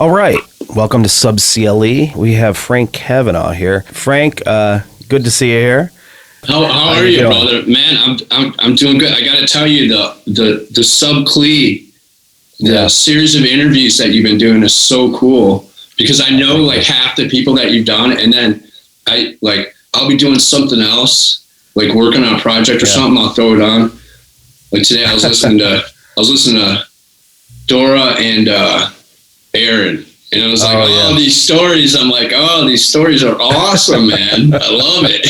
All right. Welcome to Sub CLE. We have Frank Cavanagh here. Frank, good to see you here. How are you, brother? Man, I'm doing good. I got to tell you, the Sub CLE, the series of interviews that you've been doing is so cool, because I know like half the people that you've done, and then I'll be doing something else, like working on a project or something. I'll throw it on. Like today, I was listening to Dora and Aaron, and I was like, these stories. I'm like, these stories are awesome, man. I love it.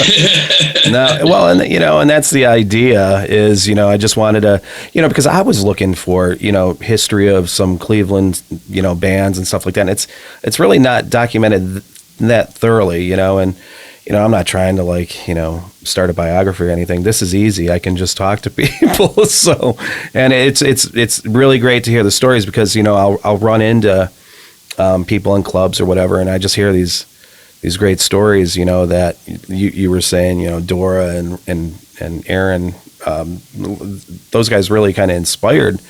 And that's the idea is, I just wanted to, because I was looking for, history of some Cleveland, bands and stuff like that. And it's really not documented that thoroughly, and, I'm not trying to start a biography or anything. This is easy. I can just talk to people. So, and it's really great to hear the stories, because, I'll run into people in clubs or whatever, and I just hear these great stories, that you were saying, Dora and Aaron, those guys really kind of inspired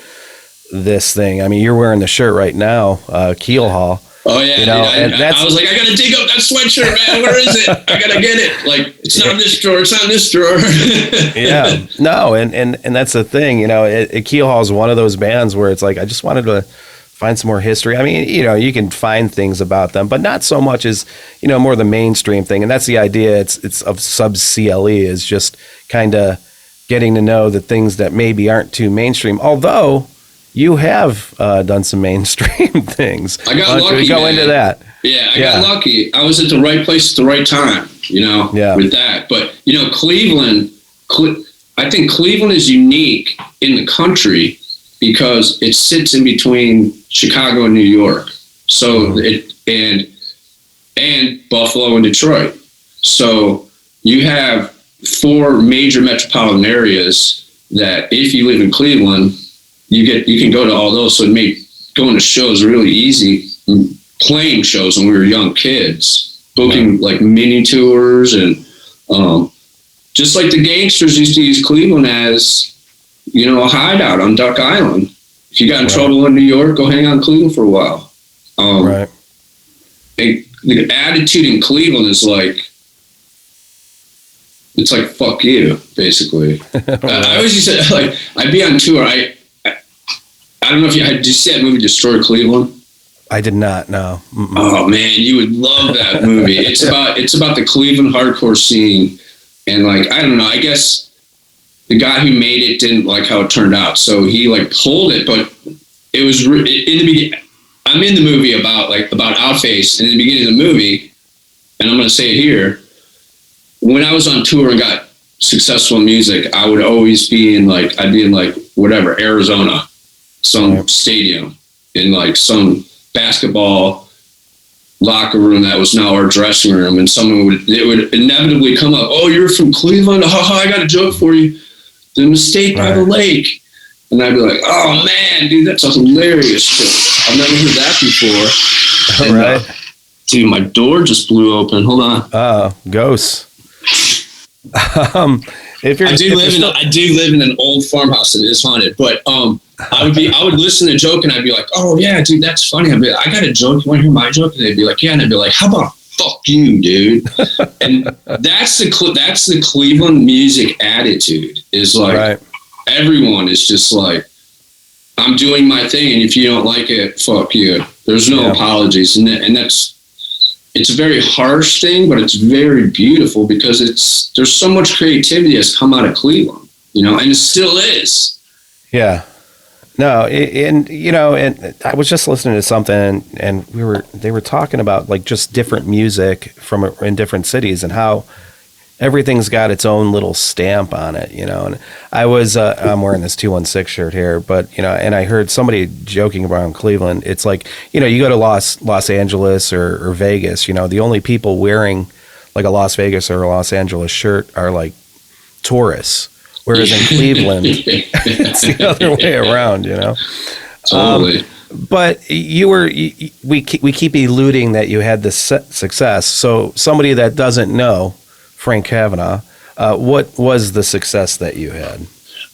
this thing. I mean, you're wearing the shirt right now, Keel Hall. Oh yeah, I was like, I gotta dig up that sweatshirt, man. Where is it? I gotta get it. Like, it's not in this drawer. It's not in this drawer. Yeah, no, and that's the thing. Keel Hall is one of those bands where it's like, I just wanted to find some more history. I mean, you can find things about them, but not so much as, more the mainstream thing. And that's the idea. It's of Sub CLE, is just kind of getting to know the things that maybe aren't too mainstream. Although you have done some mainstream things. I got lucky. Go into that. Yeah, I got lucky. I was at the right place at the right time, with that. But, Cleveland, I think Cleveland is unique in the country because it sits in between Chicago and New York. So and Buffalo and Detroit. So you have four major metropolitan areas that if you live in Cleveland, you can go to all those. So it made going to shows really easy. Playing shows when we were young kids, booking like mini tours, and just like the gangsters used to use Cleveland as, a hideout on Duck Island. If you got in trouble in New York, go hang out in Cleveland for a while. The attitude in Cleveland is like, it's like, fuck you, basically. I always used to, like, I'd be on tour. I don't know if did you see that movie Destroy Cleveland? I did not, no. Mm-mm. Oh man, you would love that movie. It's about the Cleveland hardcore scene, and like, I don't know, I guess the guy who made it didn't like how it turned out, so he like pulled it. But it was in the beginning. I'm in the movie about Outface, and in the beginning of the movie, and I'm going to say it here. When I was on tour and got successful in music, I would always be in whatever, Arizona, some stadium, in like some basketball locker room that was now our dressing room, and it would inevitably come up, oh, you're from Cleveland? I got a joke for you. The Mistake by the Lake. And I'd be like, oh man, dude, that's a hilarious joke. I've never heard that before. All right. Dude, my door just blew open. Hold on. Ghosts. I do live in an old farmhouse that is haunted, but I would listen to a joke and I'd be like, oh yeah, dude, that's funny. I'd be like, I got a joke. You want to hear my joke? And they'd be like, yeah. And I'd be like, how about fuck you, dude? And that's the Cleveland music attitude, is like, everyone is just like, I'm doing my thing, and if you don't like it, fuck you. There's no apologies, and it's a very harsh thing, but it's very beautiful, because there's so much creativity that's come out of Cleveland, and it still is. Yeah. No, and I was just listening to something, and they were talking about like just different music in different cities, and how everything's got its own little stamp on it, And I was I'm wearing this 216 shirt here, but and I heard somebody joking around Cleveland. It's like, you go to Los Angeles or Vegas, the only people wearing like a Las Vegas or a Los Angeles shirt are like tourists. Whereas in Cleveland, it's the other way around, Totally. But we keep eluding that you had this success. So somebody that doesn't know Frank Cavanagh, what was the success that you had?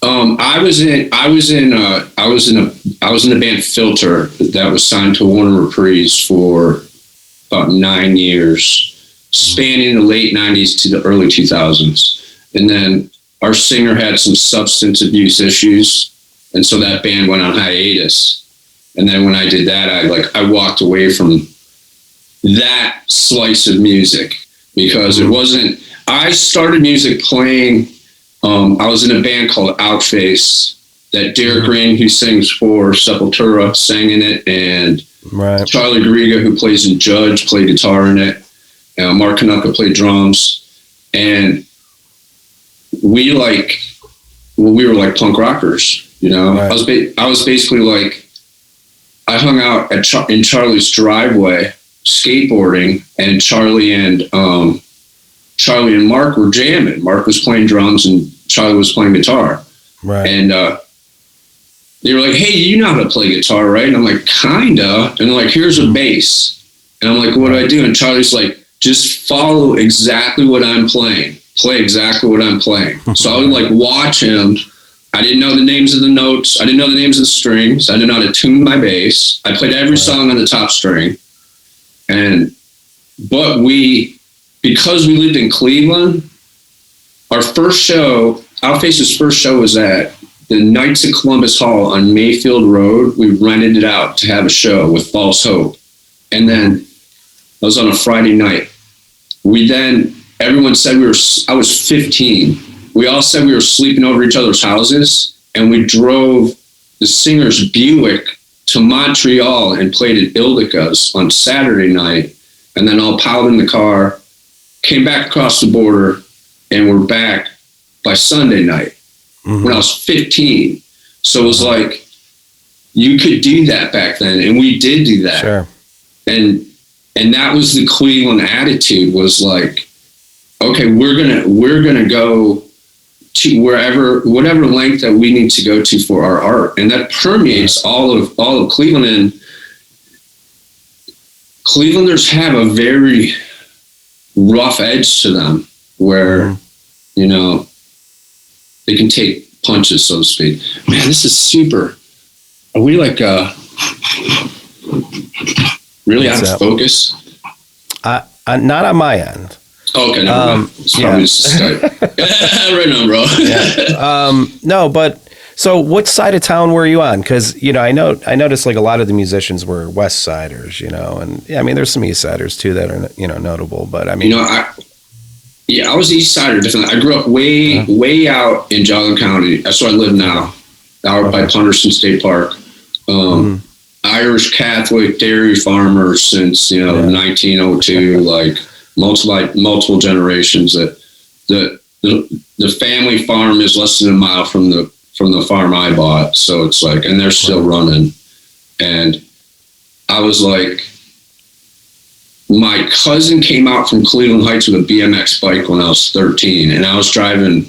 I was in a band Filter that was signed to Warner Reprise for about 9 years, spanning the late 90s to the early 2000s. And then our singer had some substance abuse issues, and so that band went on hiatus. And then when I did that, I walked away from that slice of music because it wasn't. I started music playing. I was in a band called Outface that Derek Green, who sings for Sepultura, sang in it, and Charlie Garriga, who plays in Judge, played guitar in it. Mark Kanuka played drums, and we were like punk rockers, you know. Right. I was basically like, I hung out in Charlie's driveway skateboarding, and Charlie and Mark were jamming. Mark was playing drums and Charlie was playing guitar. Right. And they were like, "Hey, you know how to play guitar, right?" And I'm like, "Kinda." And they're like, "Here's a bass." And I'm like, "What do I do?" And Charlie's like, "Just follow exactly what I'm playing. Play exactly what I'm playing." So I would like watch him. I didn't know the names of the notes. I didn't know the names of the strings. I didn't know how to tune my bass. I played every song on the top string. But because we lived in Cleveland, our first show, Outface's first show, was at the Knights of Columbus Hall on Mayfield Road. We rented it out to have a show with False Hope. And then I was on a Friday night. Everyone said I was 15. We all said we were sleeping over each other's houses, and we drove the singer's Buick to Montreal and played at Ildica's on Saturday night, and then all piled in the car, came back across the border, and we're back by Sunday night when I was 15. So it was like, you could do that back then, and we did do that. Sure. And that was the Cleveland attitude, was like, okay, we're gonna go to whatever length that we need to go to for our art, and that permeates all of Cleveland. And Clevelanders have a very rough edge to them, where you know, they can take punches, so to speak. Man, this is super. Are we like really out of focus? Not on my end. Okay, no, it's probably just Skype. Right on, bro. No, but so what side of town were you on? Because I noticed like a lot of the musicians were West Siders, and I mean there's some East Siders too that are notable, but I mean, I was East Sider. Definitely, I grew up way out in Joplin County. That's where I live now, out by Punderson State Park. Irish Catholic dairy farmer since 1902, like multiple generations. That the family farm is less than a mile from the farm I bought, so it's like, and they're still running. And I was like, my cousin came out from Cleveland Heights with a BMX bike when I was 13, and I was driving,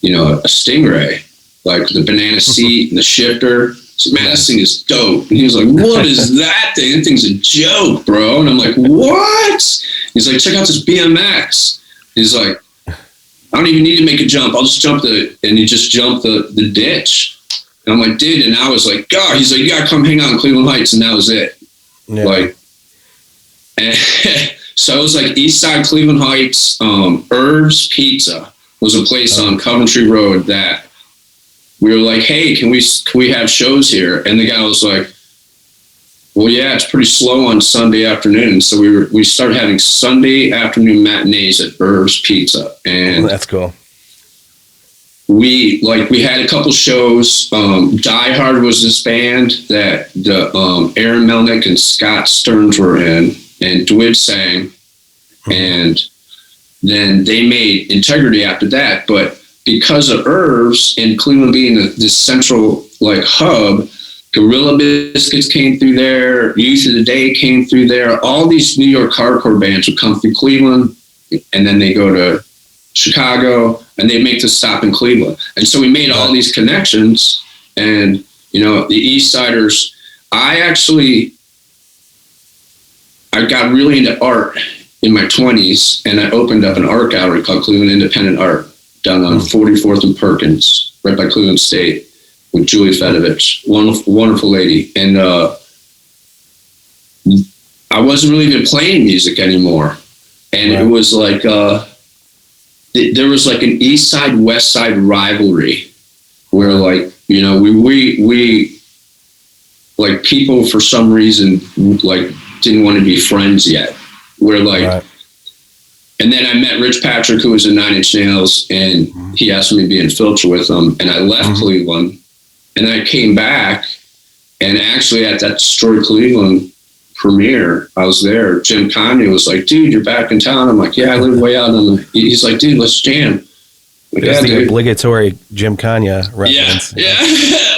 a Stingray, like the banana seat and the shifter. So, man, this thing is dope. And he was like, "What is that thing? That thing's a joke, bro." And I'm like, "What?" He's like, "Check out this BMX." He's like, "I don't even need to make a jump. I'll just jump and he just jumped the ditch." And I'm like, "Dude," and I was like, "God," he's like, "You gotta come hang out in Cleveland Heights," and that was it. Yeah. Like, and so it was like East Side Cleveland Heights. Herb's Pizza was a place on Coventry Road that we were like, "Hey, can we have shows here?" And the guy was like, "Well, yeah, it's pretty slow on Sunday afternoon." So we started having Sunday afternoon matinees at Herb's Pizza, and that's cool. We had a couple shows. Die Hard was this band that Aaron Melnick and Scott Stearns were in, and Dwid sang, and then they made Integrity after that. But because of Herbs and Cleveland being the central hub, Gorilla Biscuits came through there, Youth of the Day came through there. All these New York hardcore bands would come through Cleveland, and then they go to Chicago, and they make the stop in Cleveland. And so we made all these connections, and the East Siders. I got really into art in my 20s, and I opened up an art gallery called Cleveland Independent Art down on 44th and Perkins. right by Cleveland State with Julie Fedovich, wonderful lady. And I wasn't really even playing music anymore. And it was like, there was like an East Side, West Side rivalry where like, you know, we like people for some reason like didn't want to be friends yet. We're like, and then I met Rich Patrick, who was in Nine Inch Nails, and he asked me to be in Filter with him. And I left Cleveland, and then I came back, and actually at that Destroy Cleveland premiere, I was there. Jim Cavanagh was like, "Dude, you're back in town." I'm like, "Yeah, I live way out on the." He's like, "Dude, let's jam." Like, There's the obligatory Jim Cavanagh reference. Yeah.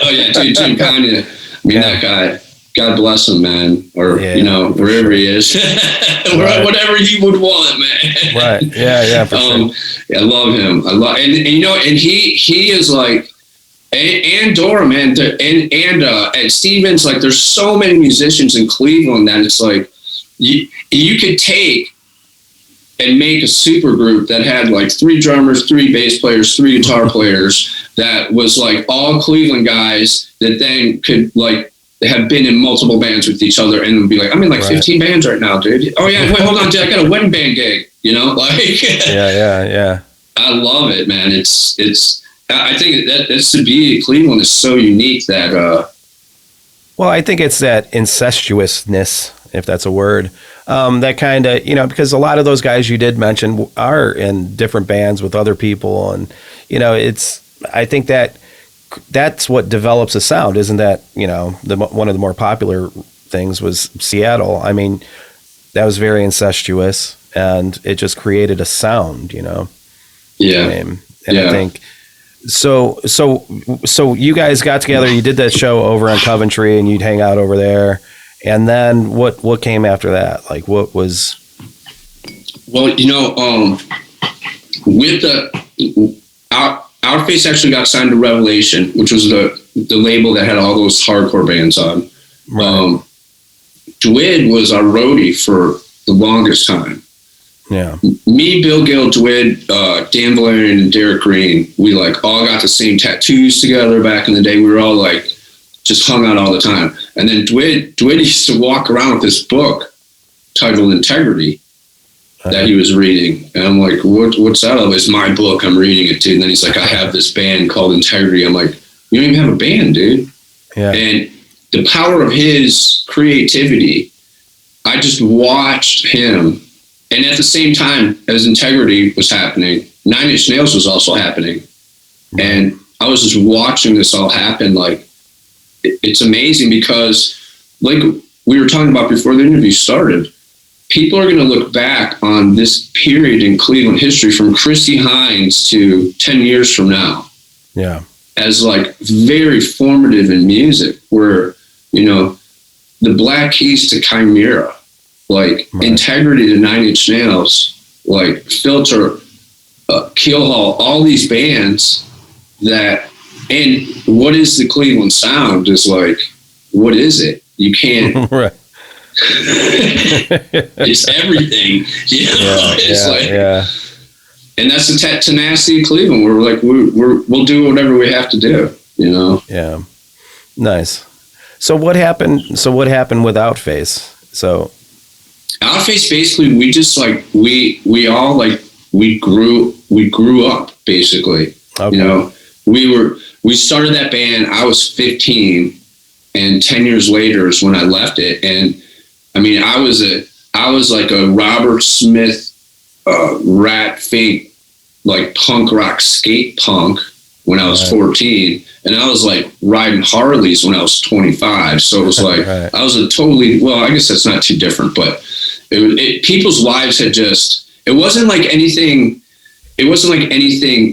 Oh yeah, dude, Jim Cavanagh. I mean, that guy. God bless him, man, or you know, wherever he is, whatever he would want, man. Right? Yeah, for sure. I love him. And you know, and he is like, and Dora, man, and Stevens. Like, there's so many musicians in Cleveland that it's like you could take and make a super group that had like 3 drummers, 3 bass players, 3 guitar players. That was like all Cleveland guys that then could like have been in multiple bands with each other and would be like, I'm in like 15 bands right now, dude. Oh yeah, wait, hold on, dude, I got a wedding band gig, you know, like. Yeah. I love it, man. It's. I think that's to be Cleveland is so unique that. Well, I think it's that incestuousness, if that's a word, that kind of, you know, because a lot of those guys you did mention are in different bands with other people, and you know, I think that's what develops a sound, isn't that? You know, one of the more popular things was Seattle. I mean, that was very incestuous, and it just created a sound, you know. Yeah. And I think so you guys got together, you did that show over in Coventry, and you'd hang out over there, and then what came after that? Like, what was? Well, you know, with Outface actually got signed to Revelation, which was the label that had all those hardcore bands on. Right. Dwid was our roadie for the longest time. Yeah. Me, Bill Gill, Dwid, Dan Valerian, and Derek Green, we like all got the same tattoos together back in the day. We were all like just hung out all the time. And then Dwid used to walk around with this book titled Integrity that he was reading. And I'm like, what's that? It's my book. I'm reading it too. And then he's like, I have this band called Integrity. I'm like, you don't even have a band, dude. Yeah. And the power of his creativity, I just watched him. And at the same time as Integrity was happening, Nine Inch Nails was also happening. And I was just watching this all happen. Like, it's amazing because, like we were talking about before the interview started, people are going to look back on this period in Cleveland history from Christy Hines to 10 years from now. Yeah. As like very formative in music, where, you know, the Black Keys to Chimera, like Integrity to Nine Inch Nails, like Filter, Keelhaul, all these bands that, and what is the Cleveland sound is like, what is it? You can't. Right. It's everything, you know. And that's the tenacity of Cleveland. We're like, we'll do whatever we have to do, you know. Yeah, nice. So what happened with Outface? So Outface, basically, we just like we grew up basically. Okay. You know, we started that band. I was 15, and 10 years later is when I left it. And I mean, I was like a Robert Smith, Rat Fink, like punk rock skate punk when I was 14, and I was like riding Harleys when I was 25. So it was like I was a totally, well, I guess that's not too different, but people's lives had just, it wasn't like anything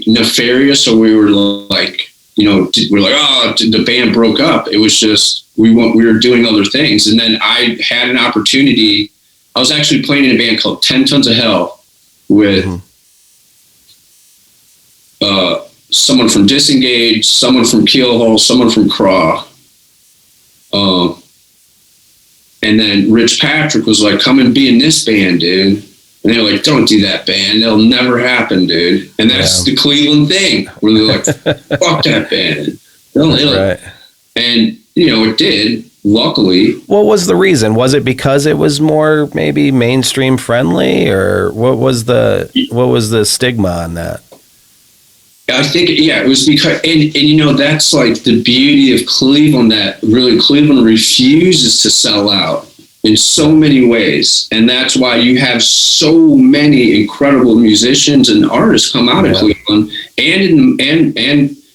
nefarious, or we were like, you know, we're like, oh, the band broke up. It was just, we were doing other things. And then I had an opportunity. I was actually playing in a band called 10 Tons of Hell with someone from Disengage, someone from Keelhaul, someone from Craw. And then Rich Patrick was like, come and be in this band, dude. And they're like, don't do that, band. It'll never happen, dude. And that's the Cleveland thing, where they're like, fuck that band. Right. And, it did, luckily. What was the reason? Was it because it was more maybe mainstream friendly, or what was the stigma on that? I think, it was because, and that's like the beauty of Cleveland, that really Cleveland refuses to sell out in so many ways. And that's why you have so many incredible musicians and artists come out of Cleveland and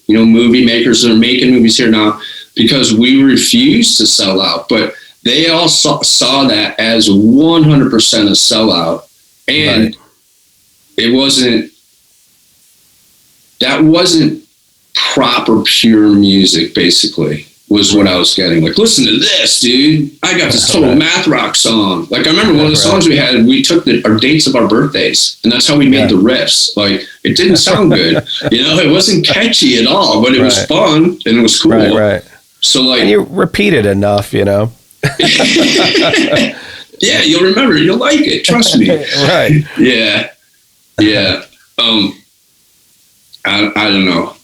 movie makers that are making movies here now, because we refuse to sell out. But they all saw that as 100% a sellout. And that wasn't proper, pure music, basically, was what I was getting. Like, listen to this, dude. I got this total math rock song. Like, I remember one of the songs we had, we took our dates of our birthdays, and that's how we made the riffs. Like, it didn't sound good. It wasn't catchy at all, but it was fun, and it was cool. Right. So, like... And you repeat it enough, Yeah, you'll remember it. You'll like it. Trust me. Right. Yeah. I don't know.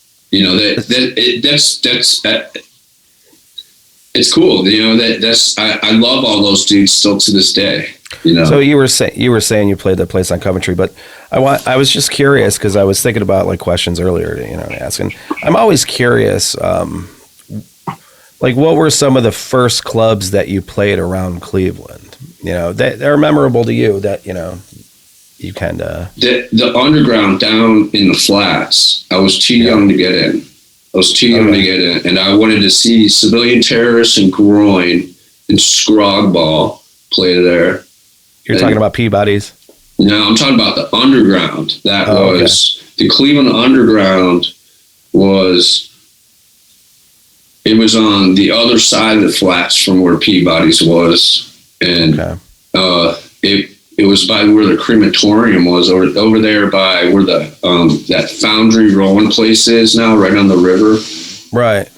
It's cool. I love all those dudes still to this day. So you were saying you played that place on Coventry, but I was just curious, because I was thinking about like questions earlier, asking. I'm always curious. Like, what were some of the first clubs that you played around Cleveland? That are memorable to you, that you kind of... The underground down in the flats, I was too young to get in. And I wanted to see Civilian Terrorists and Groin and Scrogball play there. You're talking about Peabody's? No, I'm talking about the underground. The Cleveland Underground was... It was on the other side of the flats from where Peabody's was. And it was by where the crematorium was, over there by where the that Foundry rolling place is now, right on the river. Right.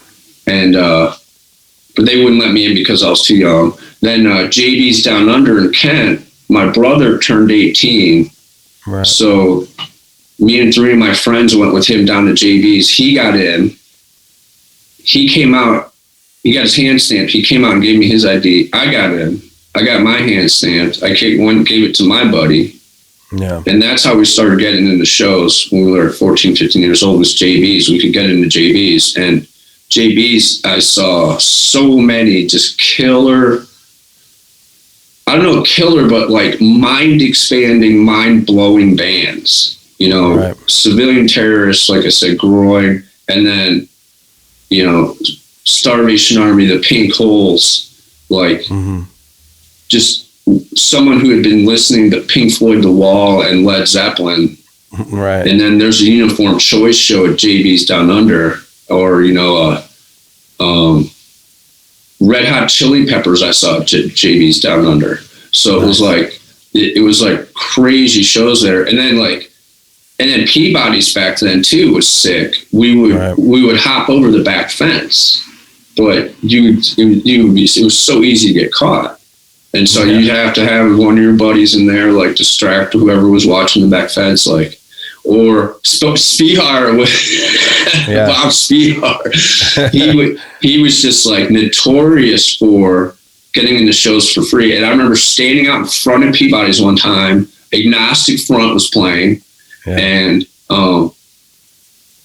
And but they wouldn't let me in because I was too young. Then JB's Down Under in Kent, my brother turned 18. Right. So me and 3 of my friends went with him down to JB's. He got in. He came out. He got his hand stamped. He came out and gave me his ID. I got in. I got my hand stamped. I gave it to my buddy. Yeah. And that's how we started getting into shows when we were 14, 15 years old, was JB's. We could get into JB's. And JB's, I saw so many just killer, but like mind-expanding, mind-blowing bands. Civilian Terrorists, like I said, Groin, and then, Starvation Army, the Pink Holes, like... Mm-hmm. Just someone who had been listening to Pink Floyd, The Wall, and Led Zeppelin. Right. And then there's a Uniform Choice show at JB's Down Under, or, Red Hot Chili Peppers I saw at JB's Down Under. So it was like, it was like crazy shows there. And then Peabody's back then too was sick. We would hop over the back fence, but it was so easy to get caught. And so you'd have to have one of your buddies in there, like, distract whoever was watching the back fence, like, or Spihar, Bob Spihar. He was just like notorious for getting into shows for free. And I remember standing out in front of Peabody's one time. Agnostic Front was playing, and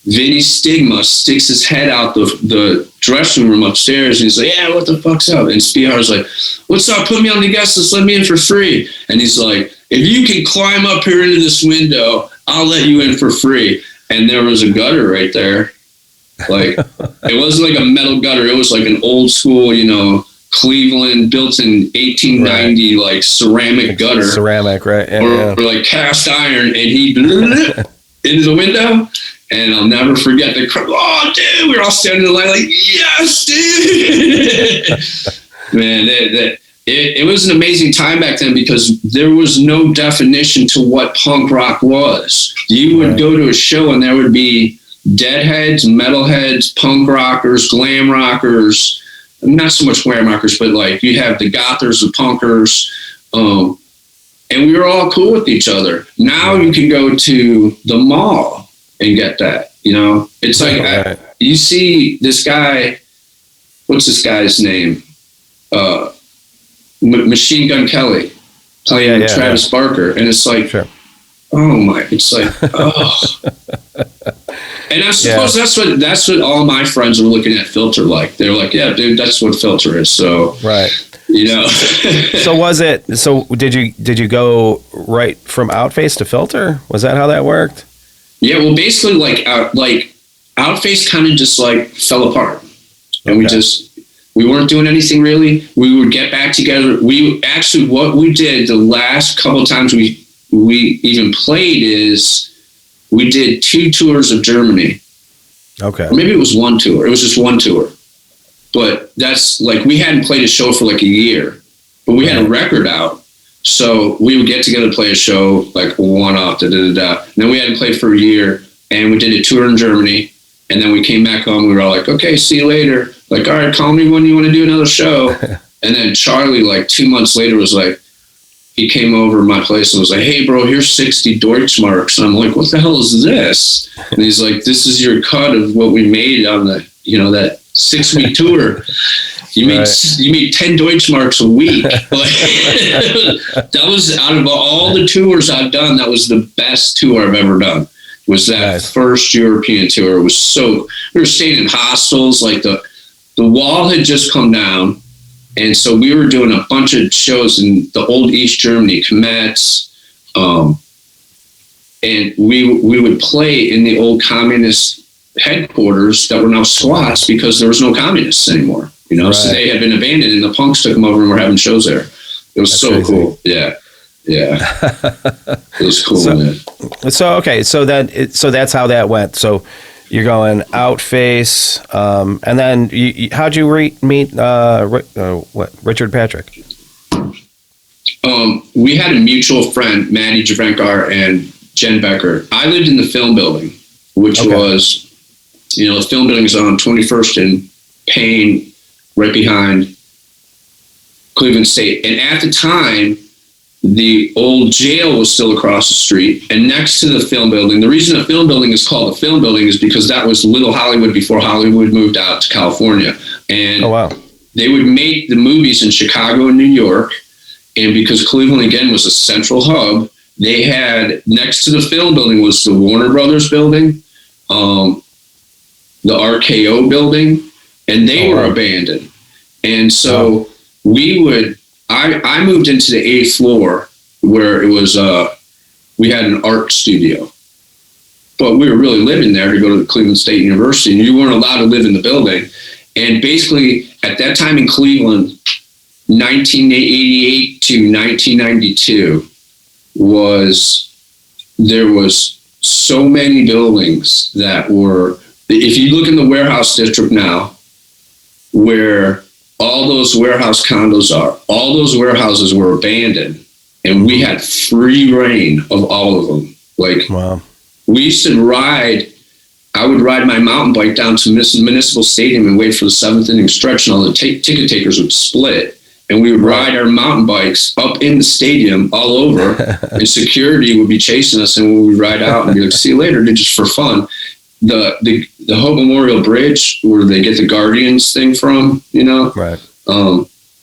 Vinny Stigma sticks his head out the dressing room upstairs, and he's like, "Yeah, what the fuck's up?" And Spihar's like, "What's up? Put me on the guest list. Let me in for free." And he's like, "If you can climb up here into this window, I'll let you in for free." And there was a gutter right there. Like, it wasn't like a metal gutter. It was like an old school, Cleveland, built in 1890, like ceramic gutter. Ceramic, right? Or like cast iron. And he blew it into the window. And I'll never forget the crowd. "Oh, dude," we were all standing in the line like, "Yes, dude." Man, it was an amazing time back then, because there was no definition to what punk rock was. You would go to a show and there would be deadheads, metalheads, punk rockers, glam rockers, not so much glam rockers, but like you have the gothers, the punkers, and we were all cool with each other. Now you can go to the mall and get that, you know? It's like, you see this guy, what's this guy's name? Machine Gun Kelly playing Travis Barker. And it's like, oh my, it's like, oh. And I suppose that's what all my friends are looking at Filter like. They're like, yeah, dude, that's what Filter is. So, you know. So did you go right from Outface to Filter? Was that how that worked? Yeah, well, basically, like Outface kind of just like fell apart, and we weren't doing anything really. We would get back together. What we did the last couple of times we even played is we did 2 tours of Germany. Okay. Or maybe it was 1 tour. It was just 1 tour. But that's like, we hadn't played a show for like a year, but we had a record out. So we would get together, play a show, like one off, And then we hadn't played for a year, and we did a tour in Germany. And then we came back home. We were all like, okay, see you later. Like, all right, call me when you want to do another show. And then Charlie, like 2 months later, was like, he came over to my place and was like, hey, bro, here's 60 Deutschmarks. And I'm like, what the hell is this? And he's like, this is your cut of what we made on the, you know, that 6-week tour. You made 10 Deutschmarks a week. Like, that was, out of all the tours I've done, that was the best tour I've ever done. Was that first European tour. It was so, we were staying in hostels, like the wall had just come down. And so we were doing a bunch of shows in the old East Germany, Kametz, and we would play in the old communist headquarters that were now squats because there was no communists anymore, you know, so they had been abandoned and the punks took them over and were having shows there. It was so cool. Yeah. It was cool, man. So that's how that went. So you're going Outface, and then how'd you meet Richard Patrick? We had a mutual friend, Maddie Javenkar and Jen Becker. I lived in the film building, which was, you know, the film building is on 21st and Payne, right behind Cleveland State. And at the time, the old jail was still across the street, and next to the film building. The reason the film building is called the film building is because that was Little Hollywood before Hollywood moved out to California. And they would make the movies in Chicago and New York. And because Cleveland, again, was a central hub, they had, next to the film building was the Warner Brothers building, the RKO building, and they were abandoned. And so I moved into the 8th floor where it was, we had an art studio, but we were really living there to go to the Cleveland State University, and you weren't allowed to live in the building. And basically at that time in Cleveland, 1988 to 1992 there was so many buildings that were, if you look in the warehouse district now, where all those warehouse condos are, all those warehouses were abandoned, and we had free reign of all of them. Like, we used to I would ride my mountain bike down to Municipal Stadium and wait for the 7th inning stretch, and all the ticket takers would split, and we would ride our mountain bikes up in the stadium all over, and security would be chasing us, and we would ride out and be like, see you later, dude, just for fun. The Hope Memorial Bridge, where they get the Guardians thing from, you know,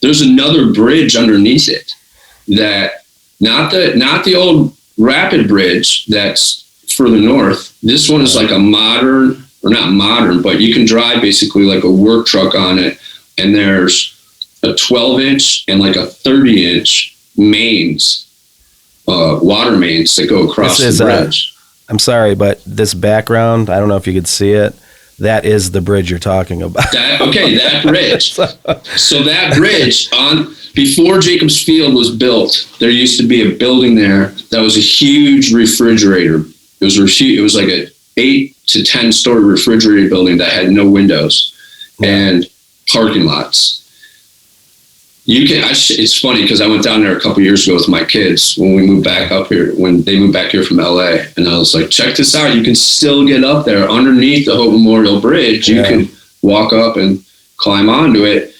there's another bridge underneath it that not the old Rapid Bridge that's further north. This one is like a modern, or not modern, but you can drive basically like a work truck on it, and there's a 12-inch and like a 30-inch mains, water mains that go across the bridge. I'm sorry, but this background, I don't know if you could see it. That is the bridge you're talking about. That bridge. So that bridge, before Jacobs Field was built, there used to be a building there that was a huge refrigerator. It was like a 8 to 10 story refrigerator building that had no windows and parking lots. It's funny because I went down there a couple years ago with my kids when they moved back here from LA, and I was like, check this out. You can still get up there underneath the Hope Memorial Bridge. You can walk up and climb onto it.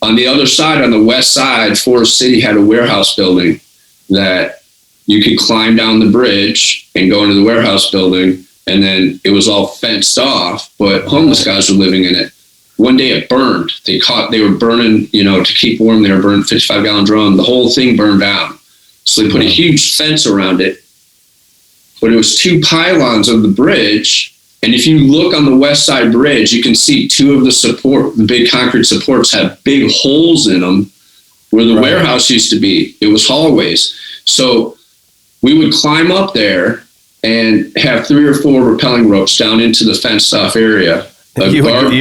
On the other side, on the west side, Forest City had a warehouse building that you could climb down the bridge and go into the warehouse building, and then it was all fenced off, but homeless guys were living in it. One day it burned. They were burning, to keep warm, they were burning 55-gallon drum. The whole thing burned down. So they put a huge fence around it, but it was 2 pylons of the bridge. And if you look on the west side bridge, you can see 2 of the big concrete supports have big holes in them where the warehouse used to be. It was hallways. So we would climb up there and have 3 or 4 rappelling ropes down into the fenced off area. You would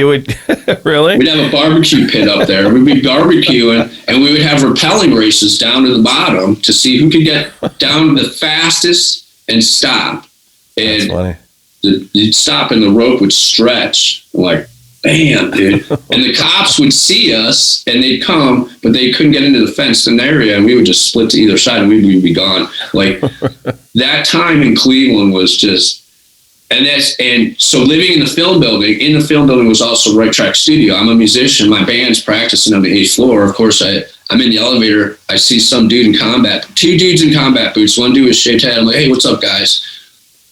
really? We'd have a barbecue pit up there. We'd be barbecuing, and we would have rappelling races down to the bottom to see who could get down the fastest and stop. And that's funny. You'd stop and the rope would stretch. I'm like, bam, dude. And the cops would see us and they'd come, but they couldn't get into the fenced in area, and we would just split to either side and we'd be gone. Like that time in Cleveland was just, and so living in the film building was also Right Track Studio. I'm a musician. My band's practicing on the 8th floor. Of course, I'm in the elevator. I see some dude in 2 dudes in combat boots. One dude with shaved head. I'm like, hey, what's up, guys?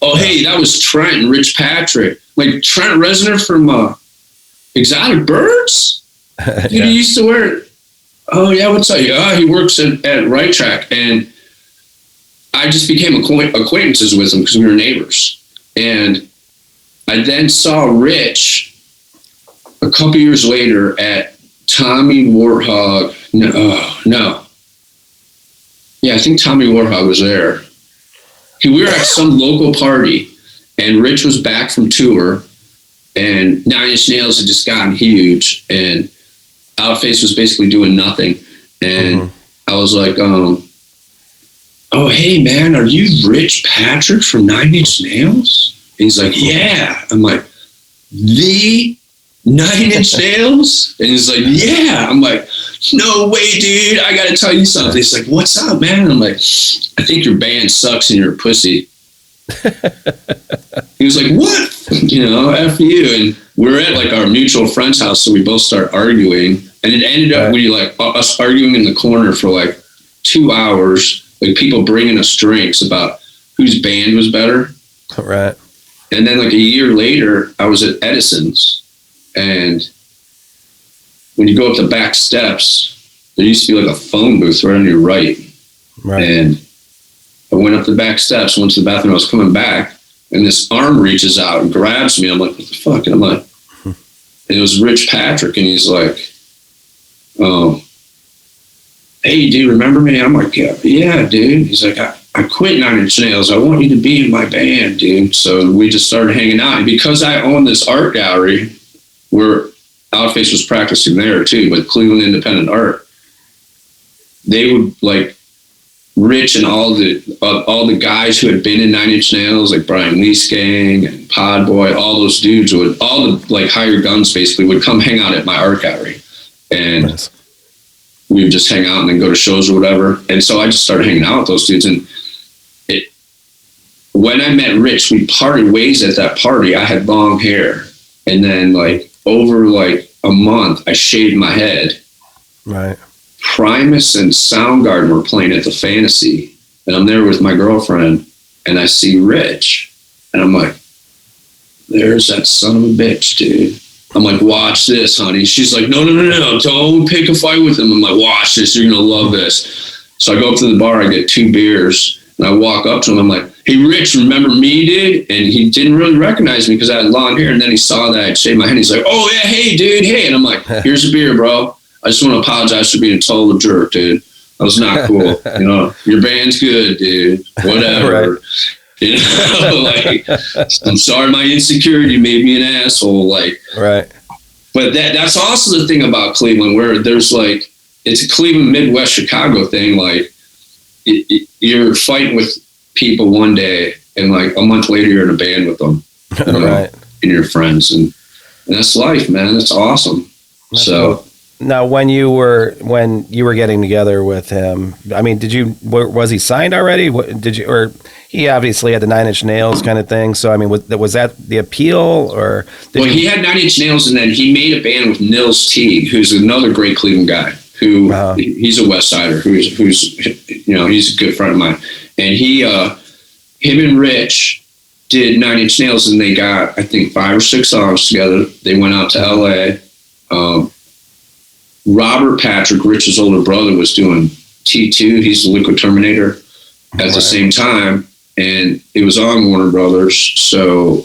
Oh, hey, that was Trent and Rich Patrick. Like Trent Reznor from Exotic Birds? Dude, he used to wear it. Oh, yeah, what's up? Yeah, he works at Right Track. And I just became acquaintances with him because we were neighbors. And I then saw Rich a couple years later at Tommy Warthog. No. Yeah, I think Tommy Warthog was there. We were at some local party, and Rich was back from tour, and 9 Inch Nails had just gotten huge, and Outface was basically doing nothing. And I was like, oh, hey, man, are you Rich Patrick from 9 Inch Nails? And he's like, yeah. I'm like, the 9 Inch Nails? And he's like, yeah. I'm like, no way, dude. I got to tell you something. He's like, what's up, man? I'm like, I think your band sucks and you're a pussy. He was like, what? F you. And we're at like our mutual friend's house, so we both start arguing. And it ended up us arguing in the corner for like 2 hours, like people bringing us drinks about whose band was better. Right. And then like a year later, I was at Edison's, and when you go up the back steps, there used to be like a phone booth right on your right. Right. And I went up the back steps, went to the bathroom, I was coming back, and this arm reaches out and grabs me. I'm like, what the fuck? And I'm like, and it was Rich Patrick, and he's like, hey, do you remember me? I'm like, yeah, dude. He's like, I quit 9 Inch Nails. I want you to be in my band, dude. So we just started hanging out. And because I own this art gallery where Outface was practicing there too, with Cleveland Independent Art, they would like Rich and all the guys who had been in 9 Inch Nails, like Brian Leesgang and Podboy, all those dudes all the like hired guns basically would come hang out at my art gallery. And nice. We would just hang out and then go to shows or whatever. And so I just started hanging out with those dudes. And when I met Rich, we parted ways at that party. I had long hair. And then like over like a month, I shaved my head. Right. Primus and Soundgarden were playing at the Fantasy. And I'm there with my girlfriend. And I see Rich. And I'm like, there's that son of a bitch, dude. I'm like, watch this, honey. She's like, no, don't pick a fight with him. I'm like, watch this. You're going to love this. So I go up to the bar. I get 2 beers. And I walk up to him. I'm like, hey, Rich, remember me, dude? And he didn't really recognize me because I had long hair. And then he saw that I'd shaved my head. He's like, oh, yeah, hey, dude, hey. And I'm like, here's a beer, bro. I just want to apologize for being a total jerk, dude. That was not cool. Your band's good, dude. Whatever. Right. Like, I'm sorry my insecurity made me an asshole. Like, right. But that's also the thing about Cleveland, where there's like, it's a Cleveland, Midwest, Chicago thing. Like, you're fighting with people one day, and like a month later, you're in a band with them, right? And you're friends, and that's life, man. That's awesome. That's so. Cool. Now, when you were getting together with him, I mean, was he signed already? Or he obviously had the 9 Inch Nails kind of thing. So, I mean, was that the appeal, or? He had 9 Inch Nails, and then he made a band with Nils Teague, who's another great Cleveland guy. He's a West Sider, who's he's a good friend of mine, and him and Rich did 9 Inch Nails, and they got, I think, 5 or 6 songs together. They went out to LA. Robert Patrick, Rich's older brother, was doing T2. He's the Liquid Terminator at the same time, and it was on Warner Brothers. So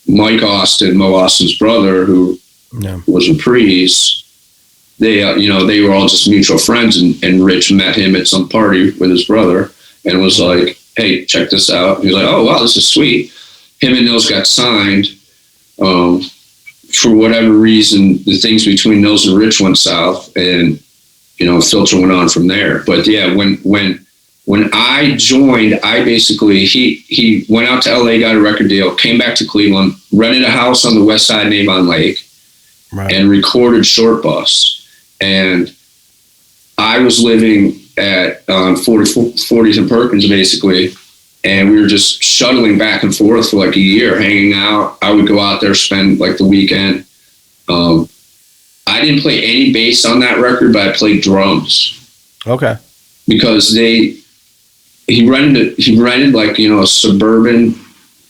Mike Austin, Mo Austin's brother, who was a priest, they were all just mutual friends, and Rich met him at some party with his brother and was like, hey, check this out. He was like, oh, wow, this is sweet. Him and Nils got signed. For whatever reason, the things between Nils and Rich went south, and, Filter went on from there. But yeah, when I joined, I basically, he went out to LA, got a record deal, came back to Cleveland, rented a house on the west side of Avon Lake, and recorded Short Bus. And I was living at 40th and Perkins, basically, and we were just shuttling back and forth for like a year, hanging out. I would go out there, spend like the weekend. I didn't play any bass on that record, but I played drums. Okay. Because he rented like, a suburban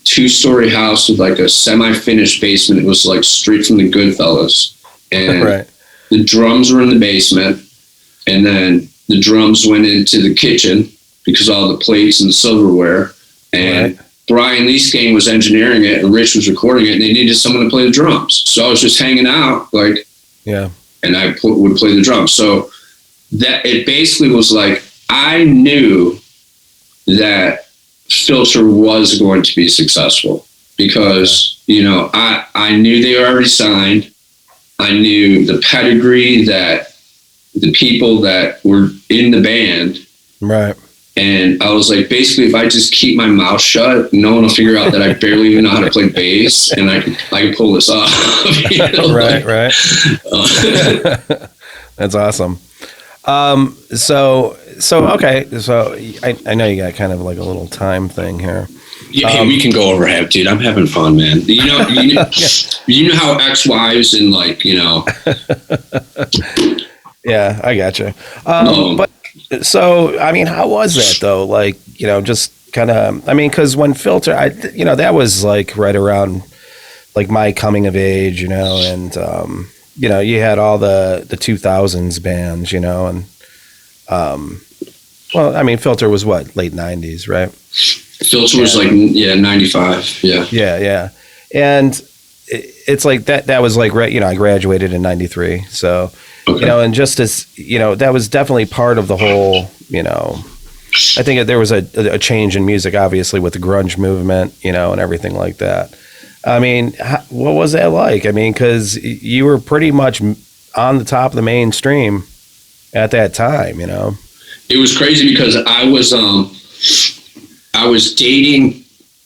2-story house with like a semi-finished basement. It was like straight from the Goodfellas. And the drums were in the basement, and then the drums went into the kitchen because all the plates and silverware, and Brian Leeskane was engineering it, and Rich was recording it, and they needed someone to play the drums. So I was just hanging out, and I would play the drums. So that it basically was like, I knew that Filter was going to be successful because, I knew they were already signed. I knew the pedigree, that the people that were in the band. Right. And I was like, basically, if I just keep my mouth shut, no one will figure out that I barely even know how to play bass, and I can pull this off. Right. That's awesome. So I know you got kind of like a little time thing here. Yeah, hey, we can go over half, dude. I'm having fun, man. You know how ex-wives and like, Yeah, I gotcha. But so, I mean, how was that though? Like, just kind of, I mean, because when Filter, that was like right around like my coming of age, and you had all the 2000s bands, and well, I mean, Filter was what, late 90s, right? Filter was like 95. Yeah. And it's like that was like, I graduated in 93. So, and just as, that was definitely part of the whole, I think there was a change in music, obviously, with the grunge movement, and everything like that. I mean, what was that like? I mean, because you were pretty much on the top of the mainstream at that time, It was crazy because I was dating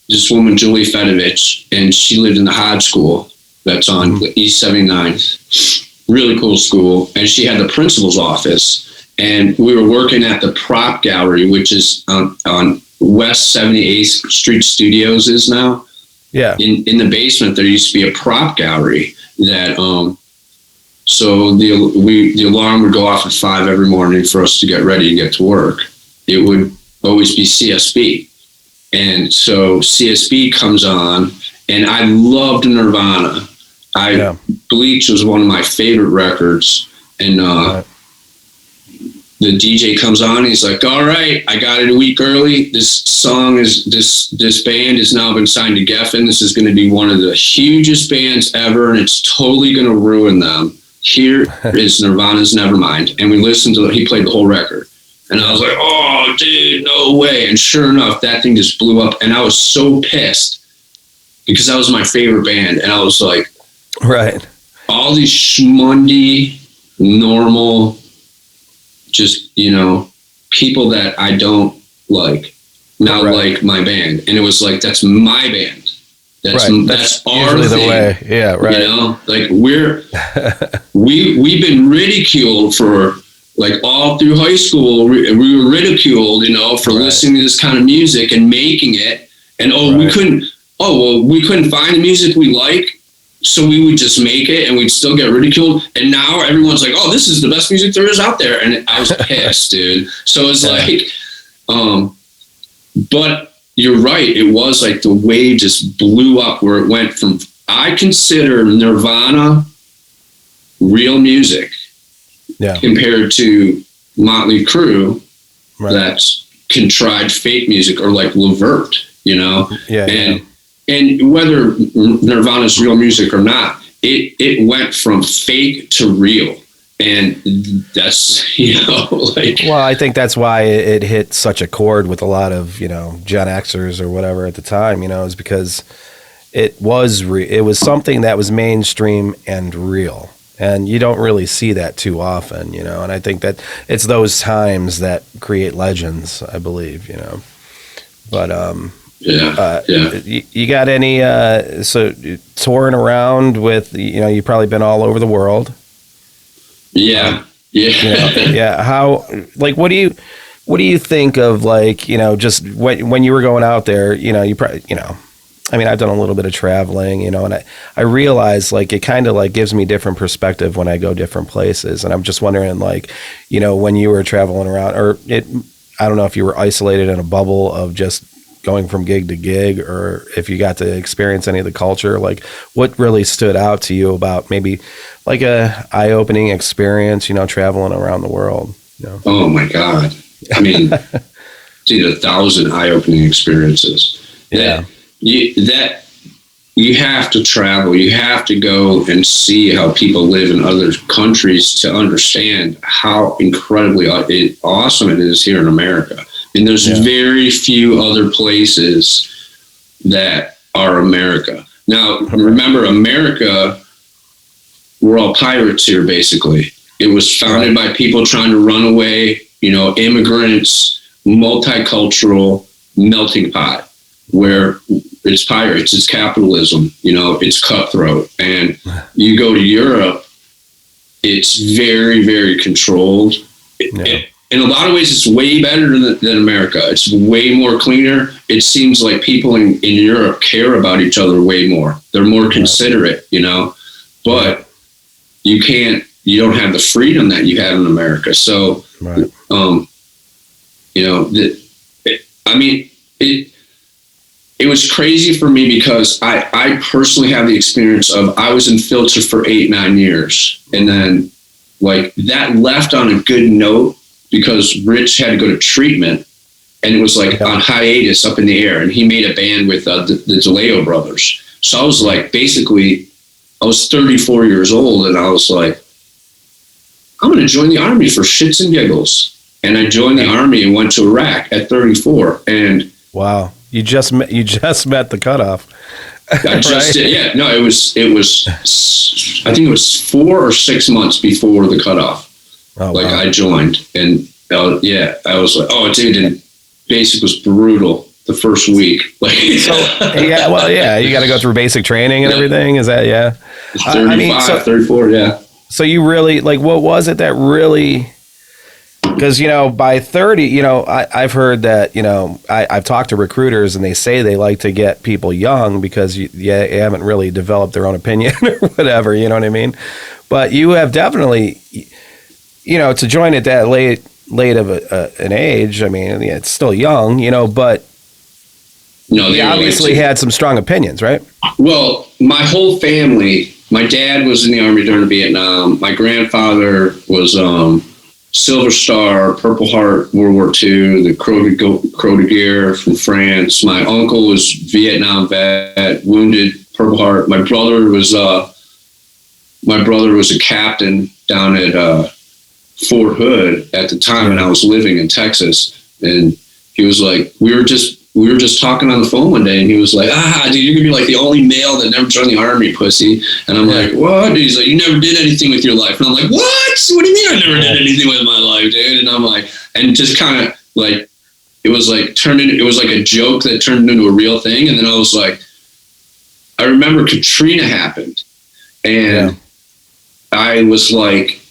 this woman, Julie Fedovich, and she lived in the Hodge School that's on East 79. Really cool school. And she had the principal's office, and we were working at the Prop Gallery, which is on West 78th Street Studios is now. Yeah. In the basement, there used to be a prop gallery that, so the alarm would go off at 5 every morning for us to get ready and get to work. It would always be CSB. And so CSB comes on, and I loved Nirvana. Bleach was one of my favorite records. And the DJ comes on, and he's like, all right, I got it a week early. This band has now been signed to Geffen. This is going to be one of the hugest bands ever, and it's totally going to ruin them. Here is Nirvana's Nevermind. And we listened to it. He played the whole record. And I was like, oh, dude, no way. And sure enough, that thing just blew up. And I was so pissed because that was my favorite band. And I was like, all these schmundy, normal, just, people that I don't like, now like my band. And it was like, that's my band. That's our thing. The way. Yeah, right. Like we've been ridiculed for, like, all through high school, we were ridiculed, for listening to this kind of music and making it. And we couldn't find the music we like, so we would just make it and we'd still get ridiculed. And now everyone's like, oh, this is the best music there is out there. And I was pissed, dude. So it's like, But you're right. It was like the wave just blew up where it went from, I consider Nirvana real music compared to Motley Crue, that's contrived fake music, or like Levert, you know? And whether Nirvana's real music or not, it went from fake to real. And that's, you know, like. Well, I think that's why it hit such a chord with a lot of, you know, Gen Xers or whatever at the time, you know, is because it was something that was mainstream and real. And you don't really see that too often, you know. And I think that it's those times that create legends, I believe, you know. But you got any so touring around with, you know, you've probably been all over the world. Yeah. How, like, what do you think of, like, you know, just when you were going out there, you know, you probably, you know, I mean, I've done a little bit of traveling, you know, and I realize, like, it kind of like gives me different perspective when I go different places. And I'm just wondering, like, you know, when you were traveling around, I don't know if you were isolated in a bubble of just going from gig to gig, or if you got to experience any of the culture, like what really stood out to you about maybe like a eye-opening experience, you know, traveling around the world, you know? Oh my God. I mean, dude, 1,000 eye-opening experiences. Yeah. That you have to travel. You have to go and see how people live in other countries to understand how incredibly awesome it is here in America. And there's very few other places that are America. Now, remember, America, we're all pirates here, basically. It was founded by people trying to run away, you know, immigrants, multicultural melting pot, where it's pirates, it's capitalism, you know, it's cutthroat. And you go to Europe, it's very, very controlled. In a lot of ways, it's way better than America. It's way more cleaner. It seems like people in Europe care about each other way more. They're more considerate, you know, but you don't have the freedom that you have in America. So, you know, it was crazy for me because I personally have the experience of, I was in Filter for 8-9 years. And then, like, that left on a good note, because Rich had to go to treatment, and it was like on hiatus up in the air, and he made a band with the DeLeo brothers. So I was like, basically, I was 34 years old, and I was like, I'm going to join the Army for shits and giggles. And I joined the Army and went to Iraq at 34. And wow, you just met the cutoff. I just did, yeah. No, it was. I think it was 4 or 6 months before the cutoff. Oh, like, wow. I joined, and I was like, oh, dude, and basic was brutal the first week. Like, so, you got to go through basic training and everything. Is that 35, 34, yeah. So you really, like, what was it that really? Because, you know, by 30, you know, I've heard that, you know, I've talked to recruiters, and they say they like to get people young because you haven't really developed their own opinion or whatever. You know what I mean? But you have definitely. You know, to join at that late of an age, I mean, it's still young, you know, but he obviously had some strong opinions, right? Well, my whole family, my dad was in the Army during Vietnam. My grandfather was Silver Star, Purple Heart, World War II, the Croix de Guerre from France. My uncle was Vietnam vet, wounded, Purple Heart. My brother was a captain down at Fort Hood at the time, and I was living in Texas. And he was like, we were just talking on the phone one day, and he was like, dude, you're gonna be like the only male that never joined the Army, pussy. And I'm like, what? Dude, he's like, you never did anything with your life. And I'm like, what do you mean I never did anything with my life, dude? And I'm like, and just kind of like, it was like a joke that turned into a real thing. And then I was like, I remember Katrina happened, and I was like,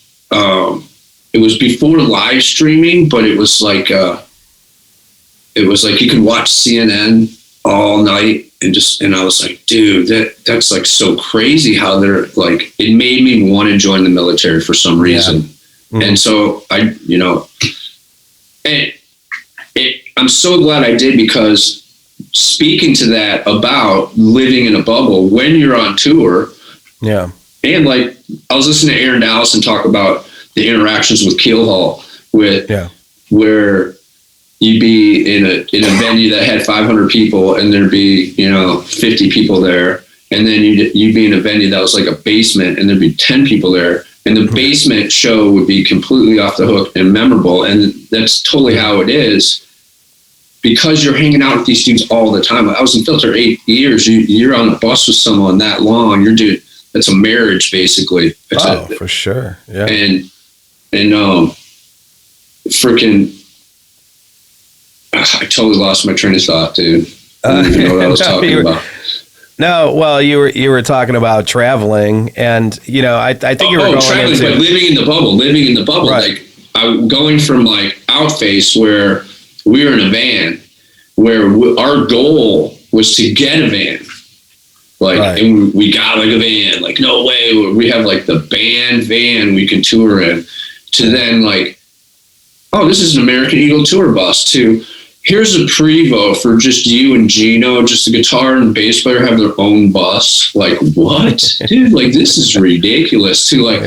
it was before live streaming, but it was like you could watch CNN all night, and I was like, dude, that's like so crazy how they're like, it made me want to join the military for some reason. And so I, you know, and I'm so glad I did, because speaking to that about living in a bubble when you're on tour. Yeah. And like, I was listening to Aaron Dallison talk about the interactions with Keelhaul where you'd be in a venue that had 500 people and there'd be, 50 people there. And then you'd be in a venue that was like a basement and there'd be 10 people there. And the basement show would be completely off the hook and memorable. And that's totally how it is, because you're hanging out with these dudes all the time. I was in Filter 8 years. You're on a bus with someone that long. You're doing, it's a marriage, basically. For sure. Yeah. And freaking, I totally lost my train of thought, dude. I don't even know what I was talking about. No, well, you were talking about traveling, and I think you were going traveling, into, but living in the bubble. Right. Like, I'm going from like Outface, where we were in a van, where our goal was to get a van. Like, right. And we got like a van, like, no way, we have like the band van we can tour in, to then like, oh, this is an American Eagle tour bus, to here's a Prevost for just you and Gino, just the guitar and bass player have their own bus. Like, what? Dude, like, this is ridiculous. To like,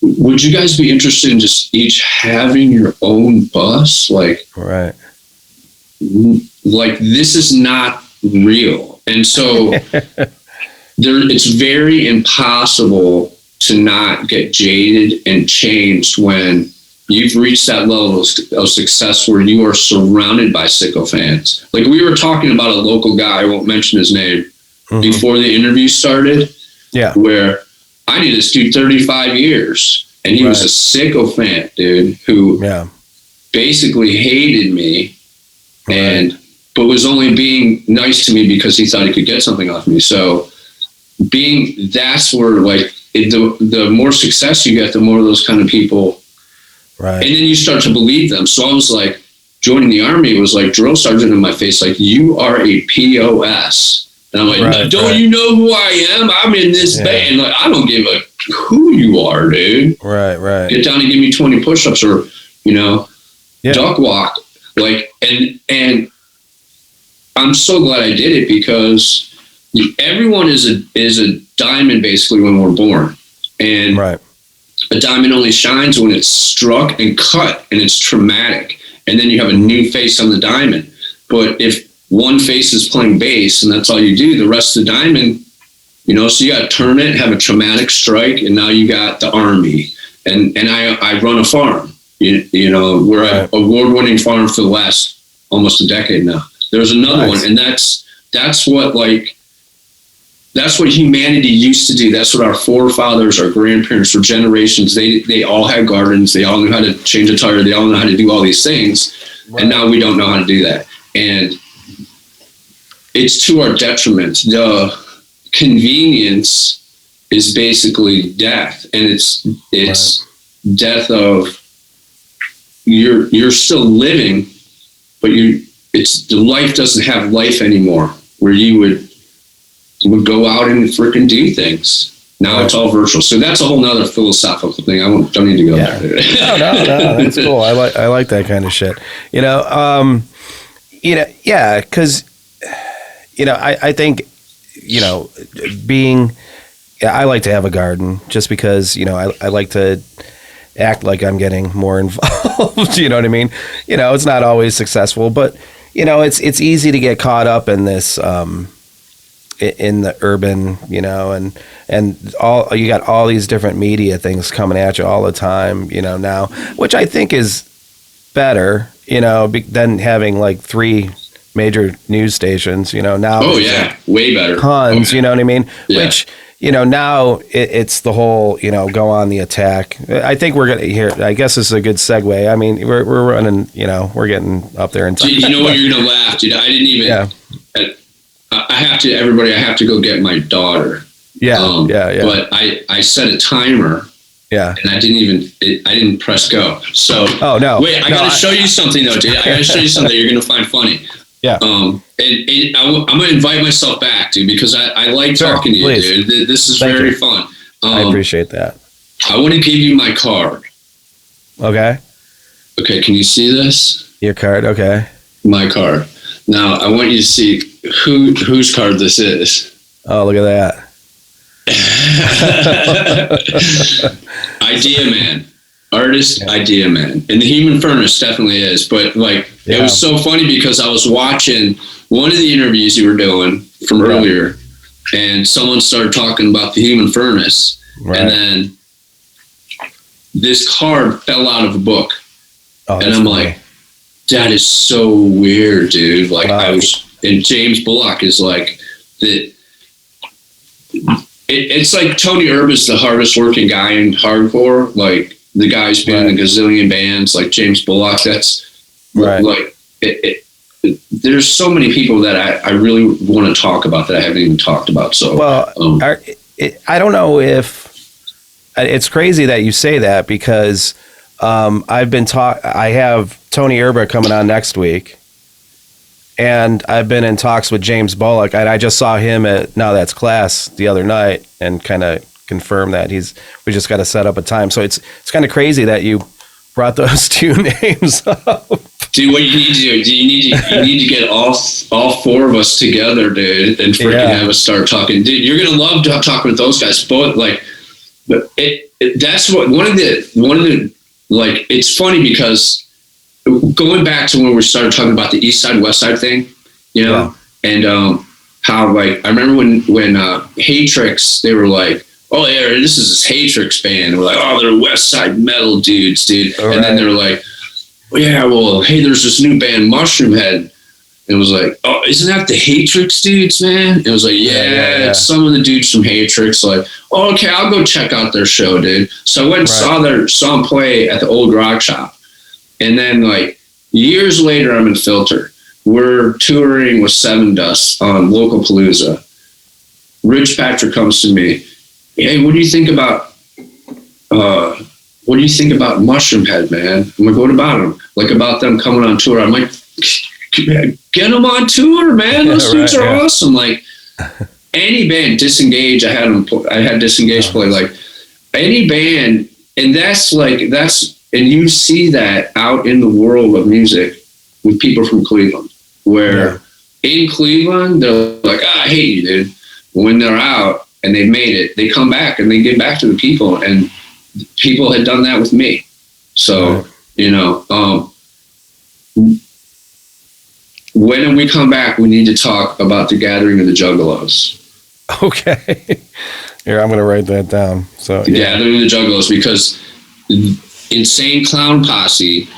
would you guys be interested in just each having your own bus? Like, right. Like, this is not real. And so it's very impossible to not get jaded and changed when you've reached that level of success where you are surrounded by sycophants. Like, we were talking about a local guy, I won't mention his name, before the interview started, where I knew this dude 35 years, and he was a sycophant, dude, who basically hated me, but was only being nice to me because he thought he could get something off me. So that's where, like, the more success you get, the more of those kind of people. Right. And then you start to believe them. So I was like, joining the Army was like drill sergeant in my face, like, you are a POS. And I'm like, don't you know who I am? I'm in this band. Like, I don't give a who you are, dude. Right. Get down and give me 20 push-ups, or, duck walk. Like, and I'm so glad I did it, because everyone is a diamond basically when we're born. And a diamond only shines when it's struck and cut and it's traumatic. And then you have a new face on the diamond. But if one face is playing bass and that's all you do, the rest of the diamond, so you got to turn it, have a traumatic strike, and now you got the Army. And I run a farm, we're an award-winning farm for the last almost a decade now. There's another one, and that's what humanity used to do. That's what our forefathers, our grandparents, for generations, they all had gardens. They all knew how to change a tire. They all know how to do all these things. Right. And now we don't know how to do that. And it's to our detriment. The convenience is basically death. And it's death of, you're still living, but the life doesn't have life anymore, where you would go out and freaking do things. Now it's all virtual. So that's a whole nother philosophical thing. Don't need to go there. No, that's cool. I like that kind of shit. Because I think I like to have a garden, just because I like to act like I'm getting more involved. You know what I mean? It's not always successful, but it's easy to get caught up in this. In the urban, and all, you got all these different media things coming at you all the time, now, which I think is better, than having like 3 major news stations, now. Oh yeah, way better. Tons, you know what I mean? Yeah. Which, now it's the whole, go on the attack. I think we're going to hear, I guess this is a good segue. I mean, we're running, we're getting up there in time. You know what, you're going to laugh, dude. I didn't even, I have to go get my daughter. Yeah. But I set a timer. Yeah. And I didn't press go. So. Oh no. Wait, I gotta show you something though, dude. I gotta show you something you're gonna find funny. Yeah. I'm gonna invite myself back, dude, because I like talking to you, please. Dude. This is very fun. I appreciate that. I want to give you my card. Okay. Okay. Can you see this? Your card, okay. My card. Now I want you to see whose card this is. Oh, look at that. Idea man. Artist, idea man. And the Human Furnace definitely is. But like, it was so funny because I was watching one of the interviews you were doing from earlier, and someone started talking about the Human Furnace. Right. And then this card fell out of a book. Oh, and I'm funny. Like, that is so weird, dude. Like, and James Bullock is like, it's like Tony Erb is the hardest working guy in hardcore. Like, the guy's been in a gazillion bands, like James Bullock. That's like, there's so many people that I really want to talk about that I haven't even talked about. So, well, I don't know if it's crazy that you say that, because I have Tony Erb coming on next week, and I've been in talks with James Bullock, and I just saw him at Now That's Class the other night and kind of confirmed that we just got to set up a time. So it's kind of crazy that you brought those two names up. Dude, what you need to do, you need to get all four of us together, dude, and freaking have us start talking. Dude, you're gonna love talking with those guys. Both, like, but that's what one of the like. It's funny because going back to when we started talking about the East Side West Side thing, you know, and how, like, I remember when Hatrix, they were like, oh yeah, this is this Hatrix band. And we're like, oh, they're West Side metal dudes, dude. And then they're like, well, yeah, well, hey, there's this new band, Mushroom Head. And it was like, oh, isn't that the Hatrix dudes, man? It was like, yeah, it's some of the dudes from Hatrix. Like, oh, okay, I'll go check out their show, dude. So I went and saw them play at the Old Rock Shop. And then, like, years later, I'm in Filter. We're touring with Seven Dust on Local Palooza. Rich Patrick comes to me. Hey, what do you think about Mushroom Head, man? I'm like, what about them? Like, about them coming on tour. I'm like, get them on tour, man. Those dudes are awesome. Like, any band, Disengage, I had Disengage play, like, any band, and and you see that out in the world of music with people from Cleveland, where in Cleveland, they're like, I hate you, dude. When they're out and they've made it, they come back and they get back to the people, and people had done that with me. So, you know, when we come back, we need to talk about the Gathering of the Juggalos. Okay. Here, I'm going to write that down. So the Gathering of the Juggalos, because Insane Clown Posse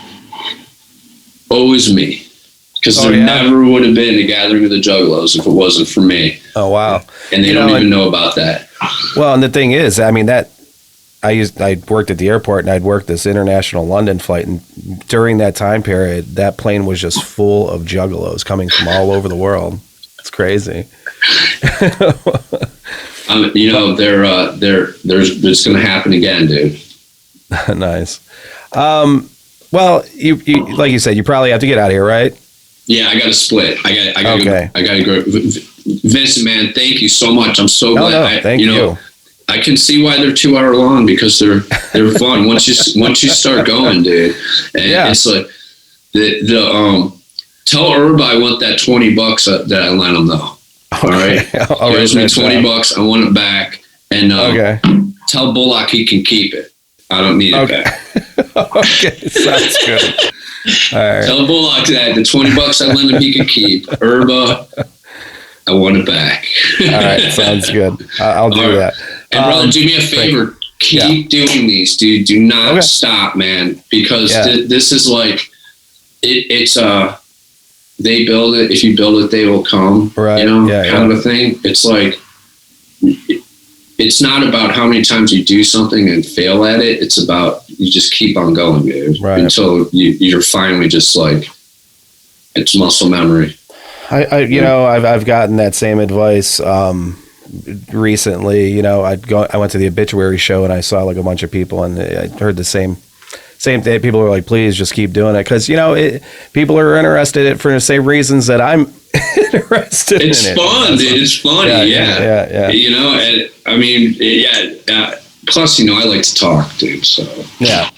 owes me. Because there never would have been a Gathering of the Juggalos if it wasn't for me. Oh, wow. And they don't even know about that. Well, and the thing is, I mean, I worked at the airport, and I'd worked this international London flight, and during that time period, that plane was just full of juggalos coming from all over the world. It's crazy. You know, it's going to happen again, dude. Nice. Well, you like you said, you probably have to get out of here, right? Yeah, I got to split. I got to go. Vincent, man, thank you so much. I'm so glad. Thank you. I can see why they're 2 hour long, because they're fun once you start going, dude. And it's like tell Herb I want that $20 that I lent him, though. All right, he owes me $20. I want it back, and tell Bullock he can keep it. I don't need it back. Okay, sounds good. All right. Tell Bullock that the $20 I lent him he can keep. Herba, I want it back. All right, sounds good. I'll do that. And brother, do me a favor. Keep doing these, dude. Do not stop, man. Because this is like, it's they build it. If you build it, they will come. Right. You know, kind of a thing. It's like, it's not about how many times you do something and fail at it. It's about, you just keep on going, dude. Right. Until you're finally just like, it's muscle memory. I've gotten that same advice recently. You know, I went to the Obituary show, and I saw like a bunch of people, and I heard the same thing. People were like, please just keep doing it. Cause people are interested in it for the same reasons that I'm interested in it. It's fun, dude. It's funny. Yeah. You know, and I mean, plus, I like to talk, dude. So yeah.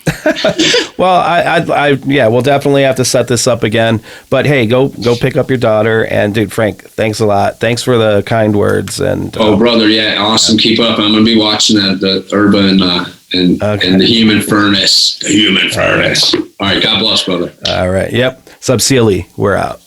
Well, yeah, we'll definitely have to set this up again. But hey, go pick up your daughter. And dude, Frank, thanks a lot. Thanks for the kind words. And oh, brother, yeah, awesome. Keep up. I'm gonna be watching the Urban and the Human Furnace. The Human Furnace. All right, God bless, brother. All right. Yep. Subsealy, we're out.